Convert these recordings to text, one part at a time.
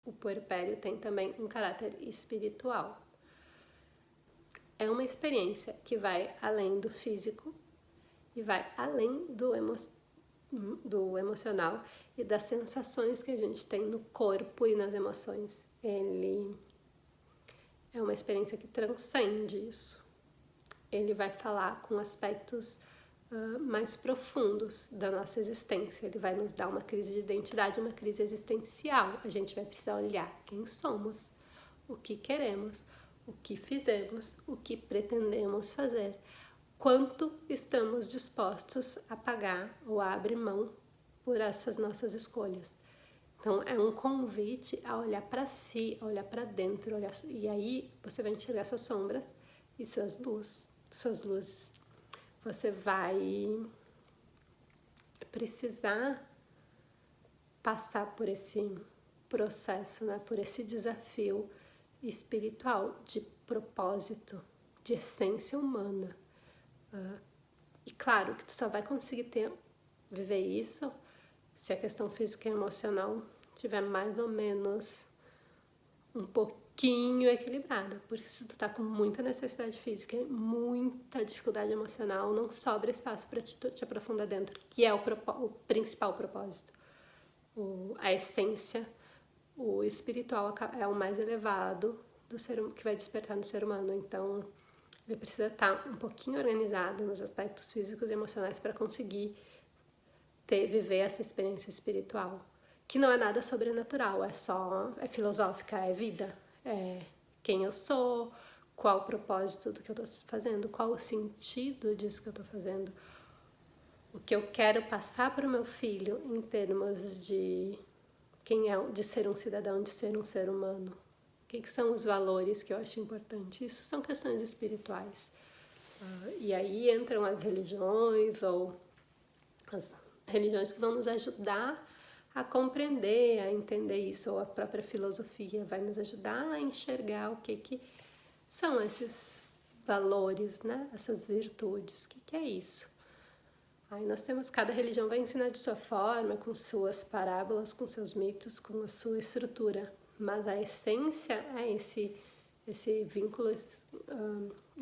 o puerpério tem também um caráter espiritual. É uma experiência que vai além do físico e vai além do emocional e das sensações que a gente tem no corpo e nas emoções. Ele é uma experiência que transcende isso. Ele vai falar com aspectos mais profundos da nossa existência. Ele vai nos dar uma crise de identidade, uma crise existencial. A gente vai precisar olhar quem somos, o que queremos, o que fizemos, o que pretendemos fazer, quanto estamos dispostos a pagar ou a abrir mão por essas nossas escolhas. Então, é um convite a olhar para si, a olhar para dentro, e aí você vai enxergar suas sombras e suas luzes. Você vai precisar passar por esse processo, né? Por esse desafio espiritual de propósito, de essência humana. E claro que tu só vai conseguir viver isso se a questão física e emocional tiver mais ou menos um pouquinho equilibrada, porque se tu tá com muita necessidade física e muita dificuldade emocional, não sobra espaço para te aprofundar dentro, que é o principal propósito. A essência, o espiritual é o mais elevado do que vai despertar no ser humano, então ele precisa estar um pouquinho organizado nos aspectos físicos e emocionais para conseguir viver essa experiência espiritual, que não é nada sobrenatural, é filosófica, é vida, é quem eu sou, qual o propósito do que eu estou fazendo, qual o sentido disso que eu estou fazendo, o que eu quero passar para o meu filho em termos de de ser um cidadão, de ser um ser humano, o que são os valores que eu acho importante. Isso são questões espirituais. E aí entram as religiões ou as religiões que vão nos ajudar a compreender, a entender isso, ou a própria filosofia vai nos ajudar a enxergar o que são esses valores, né? Essas virtudes, o que é isso? Aí nós temos, cada religião vai ensinar de sua forma, com suas parábolas, com seus mitos, com a sua estrutura, mas a essência é esse vínculo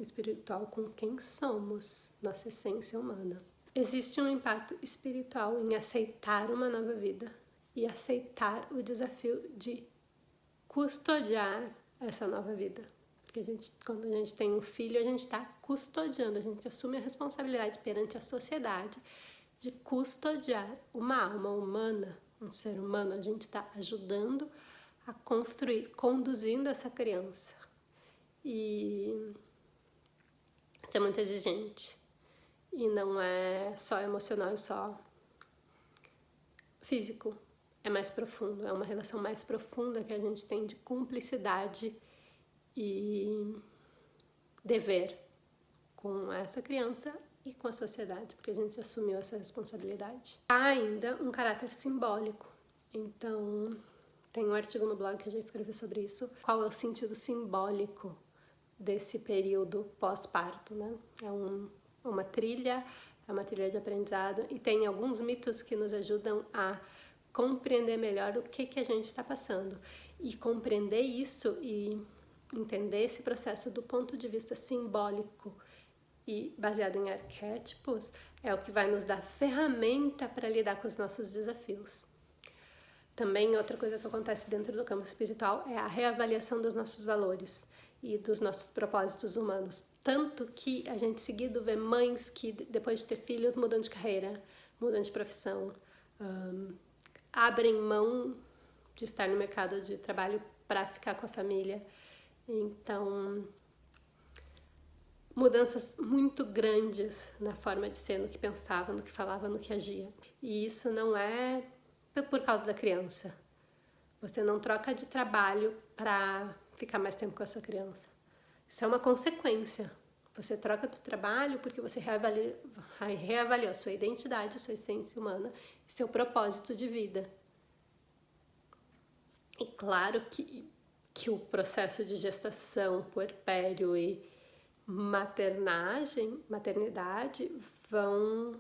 espiritual com quem somos, nossa essência humana. Existe um impacto espiritual em aceitar uma nova vida e aceitar o desafio de custodiar essa nova vida. Porque quando a gente tem um filho, a gente está custodiando, a gente assume a responsabilidade perante a sociedade de custodiar uma alma humana, um ser humano. A gente está ajudando a construir, conduzindo essa criança. E isso é muito exigente. E não é só emocional, é só físico. É mais profundo, é uma relação mais profunda que a gente tem de cumplicidade e dever com essa criança e com a sociedade, porque a gente assumiu essa responsabilidade. Há ainda um caráter simbólico. Então, tem um artigo no blog que eu já escrevi sobre isso. Qual é o sentido simbólico desse período pós-parto, né? É uma trilha de aprendizado e tem alguns mitos que nos ajudam a compreender melhor o que a gente está passando. E compreender isso e entender esse processo do ponto de vista simbólico e baseado em arquétipos é o que vai nos dar ferramenta para lidar com os nossos desafios. Também outra coisa que acontece dentro do campo espiritual é a reavaliação dos nossos valores e dos nossos propósitos humanos. Tanto que a gente seguido vê mães que depois de ter filhos mudam de carreira, mudam de profissão, abrem mão de estar no mercado de trabalho para ficar com a família. Então, mudanças muito grandes na forma de ser, no que pensava, no que falava, no que agia. E isso não é por causa da criança. Você não troca de trabalho para ficar mais tempo com a sua criança. Isso é uma consequência. Você troca de trabalho porque você reavaliou sua identidade, sua essência humana e seu propósito de vida. E claro que o processo de gestação, puerpério e maternidade vão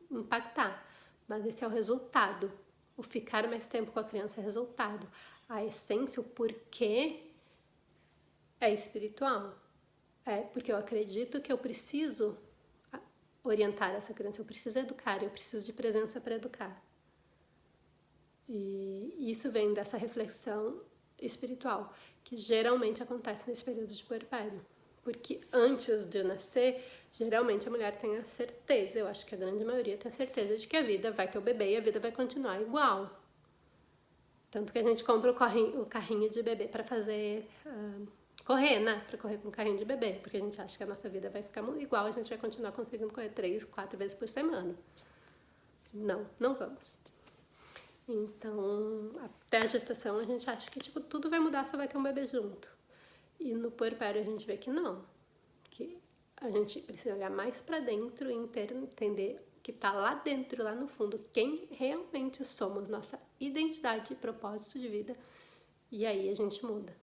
impactar, mas esse é o resultado O ficar mais tempo com a criança é resultado. A essência, o porquê é espiritual. É porque eu acredito que eu preciso orientar essa criança, eu preciso educar, eu preciso de presença para educar. E isso vem dessa reflexão espiritual, que geralmente acontece nesse período de puerpério. Porque antes de nascer, geralmente a mulher tem a certeza, eu acho que a grande maioria tem a certeza de que a vida vai ter o bebê e a vida vai continuar igual. Tanto que a gente compra o carrinho de bebê para fazer correr, né? Para correr com o carrinho de bebê, porque a gente acha que a nossa vida vai ficar igual, a gente vai continuar conseguindo correr 3, 4 vezes por semana. Não vamos. Então, até a gestação a gente acha que tipo, tudo vai mudar, só vai ter um bebê junto. E no puerpério a gente vê que não. Que a gente precisa olhar mais para dentro e entender que tá lá dentro, lá no fundo, quem realmente somos, nossa identidade e propósito de vida. E aí a gente muda.